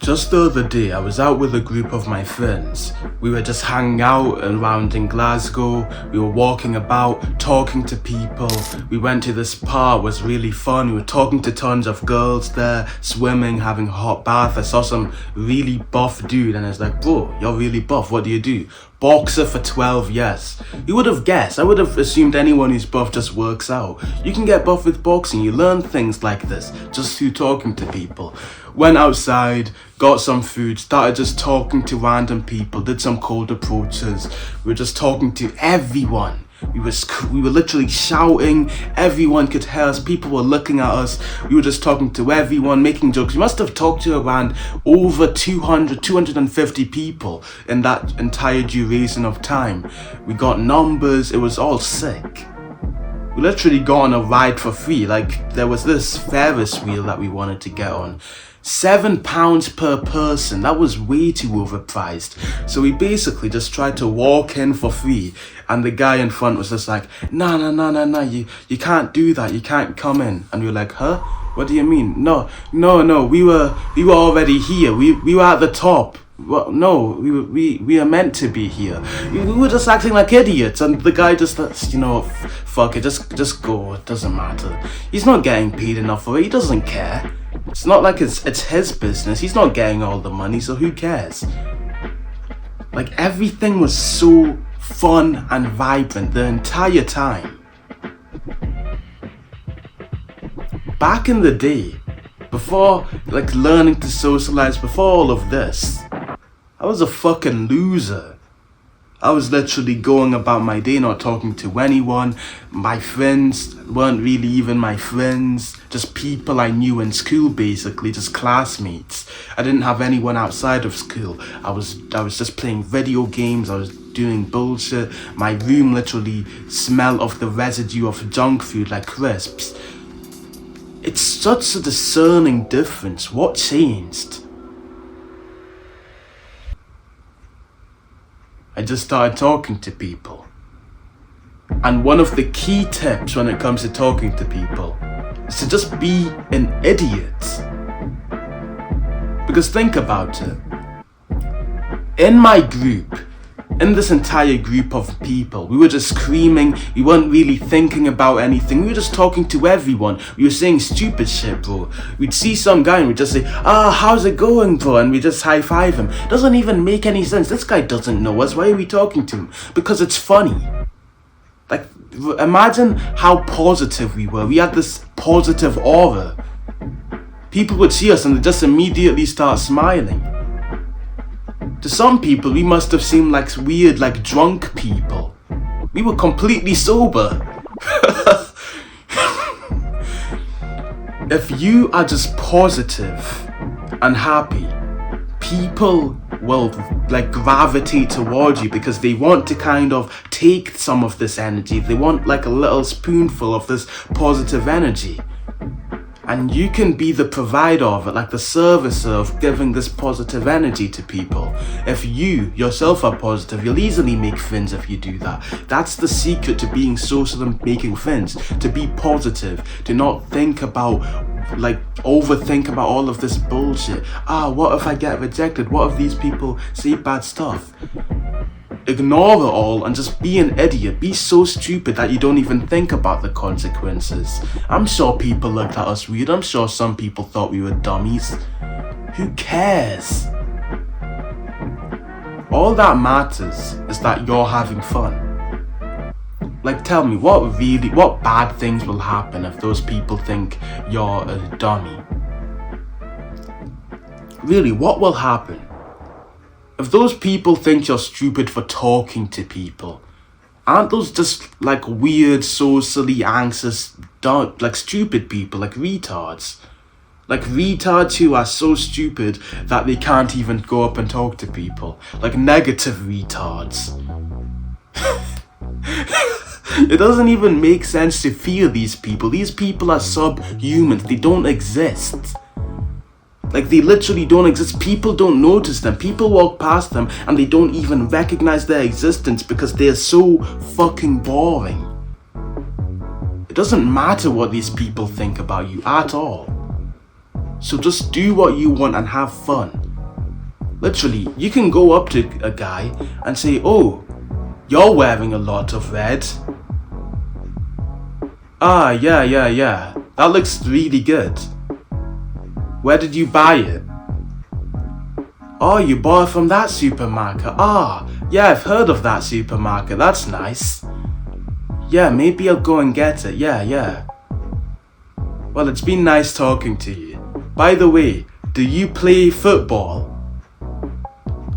Just the other day, I was out with a group of my friends. We were just hanging out around in Glasgow. We were walking about, talking to people. We went to this park, it was really fun. We were talking to tons of girls there, swimming, having a hot bath. I saw some really buff dude and I was like, bro, you're really buff, what do you do? Boxer for 12 years. You would have guessed. I would have assumed anyone who's buff just works out. You can get buff with boxing. You learn things like this just through talking to people. Went outside, got some food, started just talking to random people, did some cold approaches. We were just talking to everyone. We were literally shouting. Everyone could hear us. People were looking at us. We were just talking to everyone, making jokes. We must have talked to around over 250 people in that entire duration of time. We got numbers. It was all sick. We literally got on a ride for free. Like, there was this Ferris wheel that we wanted to get on. £7 per person. That was way too overpriced. So we basically just tried to walk in for free, and the guy in front was just like, nah, you can't do that, you can't come in. And we were like, huh? What do you mean? No, we were already here. We were at the top. Well, no, we are meant to be here. We were just acting like idiots, and the guy just, fuck it, just go. It doesn't matter. He's not getting paid enough for it. He doesn't care. It's not like it's his business. He's not getting all the money, so who cares? Like, everything was so fun and vibrant the entire time. Back in the day, before like learning to socialize, before all of this, I was a fucking loser. I was literally going about my day not talking to anyone. My friends weren't really even my friends, just people I knew in school, basically, just classmates. I didn't have anyone outside of school. I was just playing video games. I was doing bullshit. My room literally smelled of the residue of junk food like crisps. It's such a discerning difference. What changed? I just started talking to people. And one of the key tips when it comes to talking to people is to just be an idiot. Because think about it. In my group, in this entire group of people, we were just screaming. We weren't really thinking about anything. We were just talking to everyone. We were saying stupid shit, bro. We'd see some guy and we'd just say, how's it going, bro? And we just high five him. It doesn't even make any sense. This guy doesn't know us. Why are we talking to him? Because it's funny. Like, imagine how positive we were. We had this positive aura. People would see us and they'd just immediately start smiling. To some people, we must have seemed like weird, like drunk people. We were completely sober. If you are just positive and happy, people will like gravitate towards you because they want to kind of take some of this energy. They want like a little spoonful of this positive energy. And you can be the provider of it, like the servicer of giving this positive energy to people. If you yourself are positive, you'll easily make friends if you do that. That's the secret to being social and making friends. To be positive, to not think about, overthink about all of this bullshit. What if I get rejected? What if these people say bad stuff? Ignore it all and just be an idiot. Be so stupid that you don't even think about the consequences. I'm sure people looked at us weird. I'm sure some people thought we were dummies. Who cares? All that matters is that you're having fun. Like, tell me, what bad things will happen if those people think you're a dummy? Really, what will happen? If those people think you're stupid for talking to people, aren't those just like weird, socially anxious, like stupid people, like retards? Like retards who are so stupid that they can't even go up and talk to people. Like negative retards. It doesn't even make sense to fear these people. These people are subhumans. They don't exist. Like, they literally don't exist. People don't notice them. People walk past them and they don't even recognize their existence because they're so fucking boring. It doesn't matter what these people think about you at all. So just do what you want and have fun. Literally, you can go up to a guy and say, oh, you're wearing a lot of red. Ah, yeah. That looks really good. Where did you buy it? Oh, you bought it from that supermarket. Ah, yeah, I've heard of that supermarket. That's nice. Yeah, maybe I'll go and get it. Yeah. Well, it's been nice talking to you. By the way, do you play football?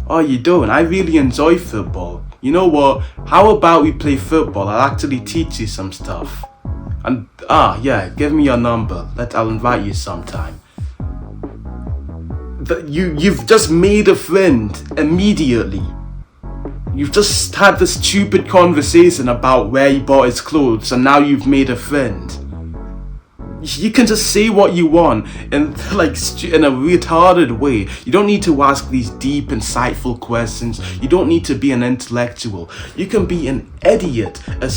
Oh, you don't? I really enjoy football. You know what? How about we play football? I'll actually teach you some stuff. And, yeah, give me your number. I'll invite you sometime. You've just made a friend immediately. You've just had this stupid conversation about where he bought his clothes, and now you've made a friend. You can just say what you want in a retarded way. You don't need to ask these deep, insightful questions. You don't need to be an intellectual. You can be an idiot, a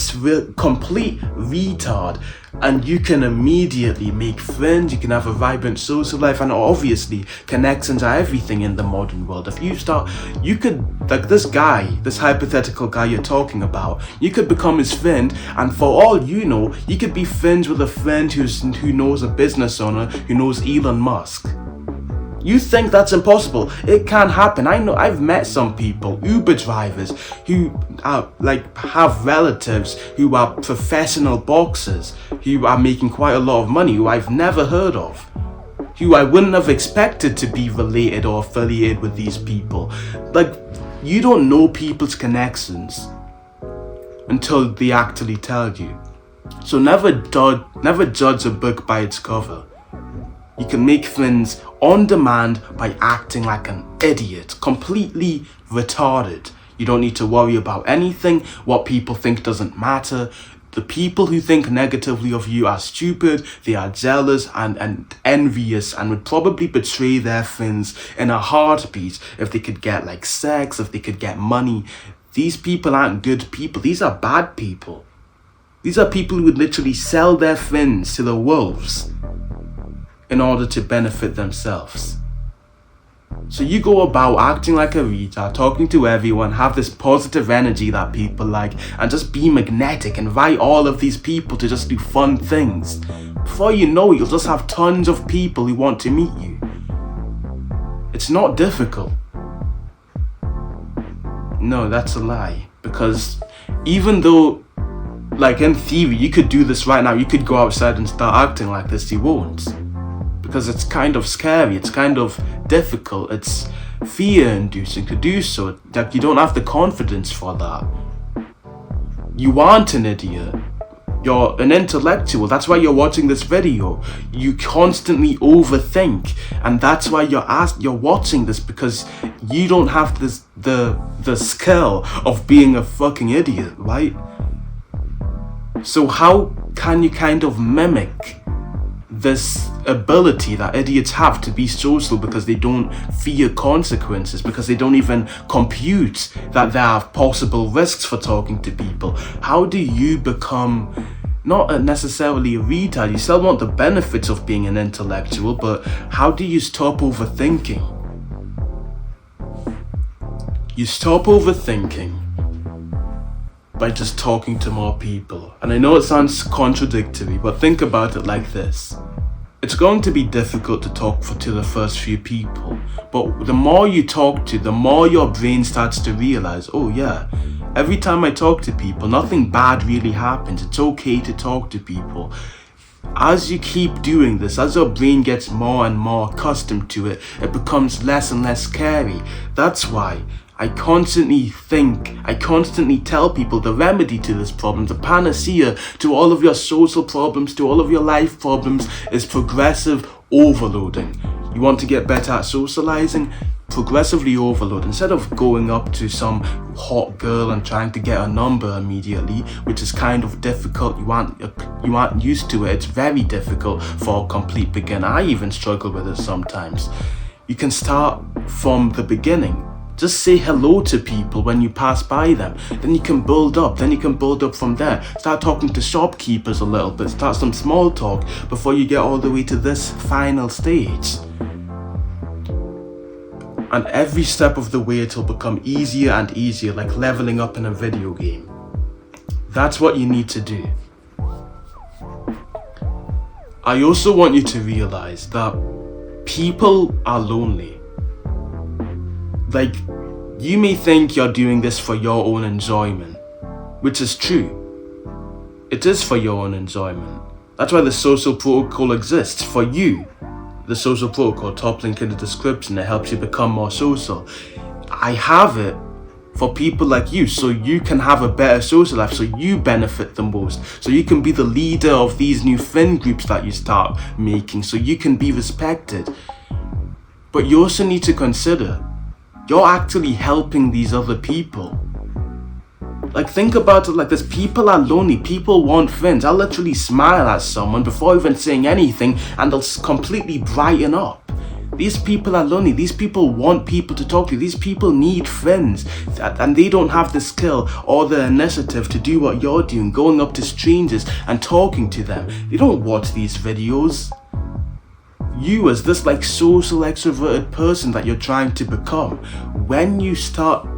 complete retard, and you can immediately make friends. You can have a vibrant social life, and obviously connections are everything in the modern world. If you start, you could, like this guy, this hypothetical guy you're talking about, you could become his friend, and for all you know, you could be friends with a friend who knows a business owner who knows Elon Musk. You think that's impossible? It can happen. I know. I've met some people, Uber drivers, who have relatives who are professional boxers, who are making quite a lot of money, who I've never heard of, who I wouldn't have expected to be related or affiliated with these people. Like, you don't know people's connections until they actually tell you. So never judge a book by its cover. You can make friends on demand by acting like an idiot, completely retarded. You don't need to worry about anything. What people think doesn't matter. The people who think negatively of you are stupid, they are jealous and envious, and would probably betray their friends in a heartbeat if they could get sex, if they could get money. These people aren't good people. These are bad people. These are people who would literally sell their friends to the wolves in order to benefit themselves. So you go about acting like a retard, talking to everyone, have this positive energy that people like, and just be magnetic, invite all of these people to just do fun things. Before you know it, you'll just have tons of people who want to meet you. It's not difficult. No, that's a lie. Because even though, in theory, you could do this right now, you could go outside and start acting like this, you won't. Because it's kind of scary, it's kind of difficult, it's fear-inducing to do so. You don't have the confidence for that. You aren't an idiot. You're an intellectual. That's why you're watching this video. You constantly overthink, and that's why you're watching this, because you don't have the skill of being a fucking idiot, right? So how can you kind of mimic this ability that idiots have to be social, because they don't fear consequences, because they don't even compute that there are possible risks for talking to people? How do you become not necessarily a retard? You still want the benefits of being an intellectual, but how do you stop overthinking? You stop overthinking by just talking to more people. And I know it sounds contradictory, but think about it like this. It's going to be difficult to talk to the first few people, but the more you talk to, the more your brain starts to realize, oh yeah, every time I talk to people, nothing bad really happens. It's okay to talk to people. As you keep doing this, as your brain gets more and more accustomed to it, it becomes less and less scary. That's why I constantly tell people the remedy to this problem, the panacea to all of your social problems, to all of your life problems, is progressive overloading. You want to get better at socializing? Progressively overload. Instead of going up to some hot girl and trying to get a number immediately, which is kind of difficult, you aren't used to it, it's very difficult for a complete beginner. I even struggle with it sometimes. You can start from the beginning. Just say hello to people when you pass by them. Then you can build up. From there. Start talking to shopkeepers a little bit. Start some small talk before you get all the way to this final stage. And every step of the way it'll become easier and easier, like leveling up in a video game. That's what you need to do. I also want you to realize that people are lonely. Like, you may think you're doing this for your own enjoyment, which is true. It is for your own enjoyment. That's why the social protocol exists, for you. The social protocol, top link in the description, it helps you become more social. I have it for people like you, so you can have a better social life, so you benefit the most, so you can be the leader of these new friend groups that you start making, so you can be respected. But you also need to consider, you're actually helping these other people. Like, think about it like this. People are lonely. People want friends. I'll literally smile at someone before even saying anything and they'll completely brighten up. These people are lonely. These people want people to talk to. These people need friends. And they don't have the skill or the initiative to do what you're doing, going up to strangers and talking to them. They don't watch these videos. You, as this like social extroverted person that you're trying to become, when you start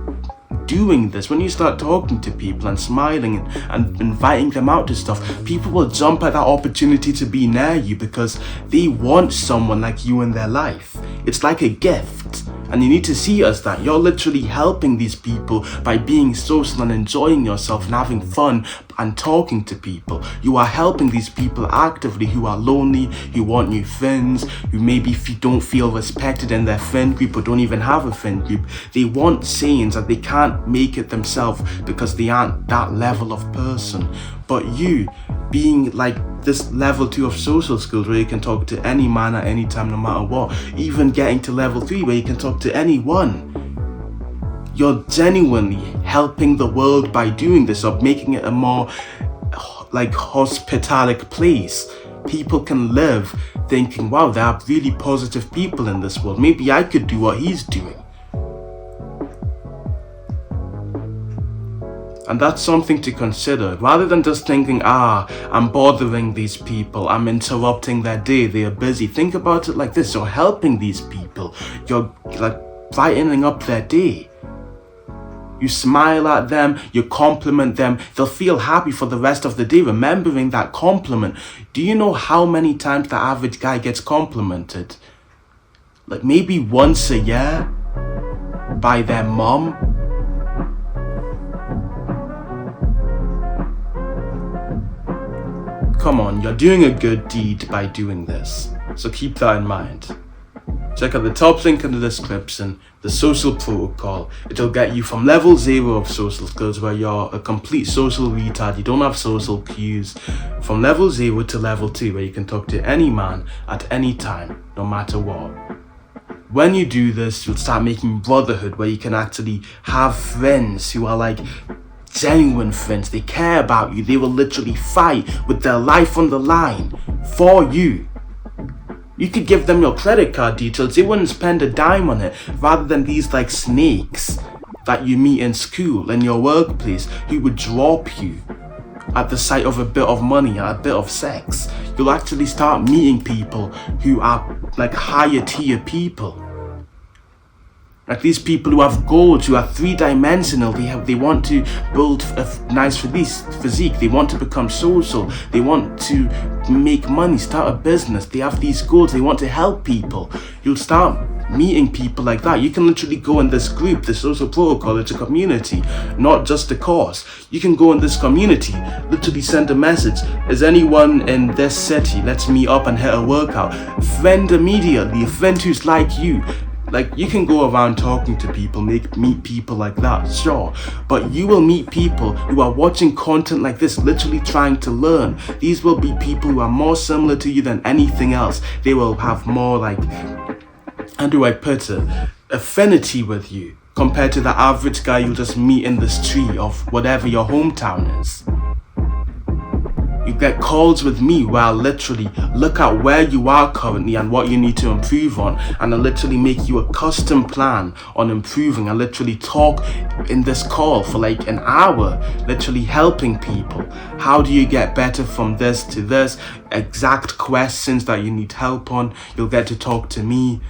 doing this, when you start talking to people and smiling and inviting them out to stuff, people will jump at that opportunity to be near you because they want someone like you in their life. It's like a gift, and you need to see it as that. You're literally helping these people by being social and enjoying yourself and having fun and talking to people. You are helping these people actively who are lonely, who want new friends, who maybe don't feel respected in their friend group or don't even have a friend group. They want sayings that they can't make it themselves because they aren't that level of person. But you, being like this level 2 of social skills where you can talk to any man at any time no matter what, even getting to level 3 where you can talk to anyone, you're genuinely helping the world by doing this, or making it a more like hospitalic place. People can live thinking, wow, there are really positive people in this world. Maybe I could do what he's doing. And that's something to consider, rather than just thinking, I'm bothering these people, I'm interrupting their day, they are busy. Think about it like this: you're helping these people, you're like brightening up their day. You smile at them, you compliment them, they'll feel happy for the rest of the day remembering that compliment. Do you know how many times the average guy gets complimented? Like maybe once a year by their mom. Come on, you're doing a good deed by doing this, so keep that in mind. Check out the top link in the description, the social protocol. It'll get you from level 0 of social skills, where you're a complete social retard, you don't have social cues, from level 0 to level 2, where you can talk to any man at any time, no matter what. When you do this, you'll start making brotherhood, where you can actually have friends who are like genuine friends. They care about you. They will literally fight with their life on the line for you. You could give them your credit card details, they wouldn't spend a dime on it, rather than these like snakes that you meet in school, in your workplace, who would drop you at the sight of a bit of money, a bit of sex. You'll actually start meeting people who are like higher tier people. Like these people who have goals, who are 3-dimensional, they want to build a nice physique, they want to become social, they want to make money, start a business, they have these goals, they want to help people. You'll start meeting people like that. You can literally go in this group, the social protocol, it's a community, not just a course. You can go in this community, literally send a message, is anyone in this city, let's meet up and hit a workout. Friend immediately, a friend who's like you. Like, you can go around talking to people, meet people like that, sure. But you will meet people who are watching content like this, literally trying to learn. These will be people who are more similar to you than anything else. They will have more, like, how do I put it, affinity with you, compared to the average guy you'll just meet in the street of whatever your hometown is. You get calls with me where I'll literally look at where you are currently and what you need to improve on, and I'll literally make you a custom plan on improving. I literally talk in this call for like an hour, literally helping people. How do you get better from this to this? Exact questions that you need help on, you'll get to talk to me.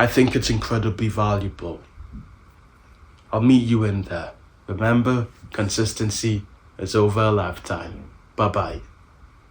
I think it's incredibly valuable. I'll meet you in there. Remember, consistency is over a lifetime. Bye-bye.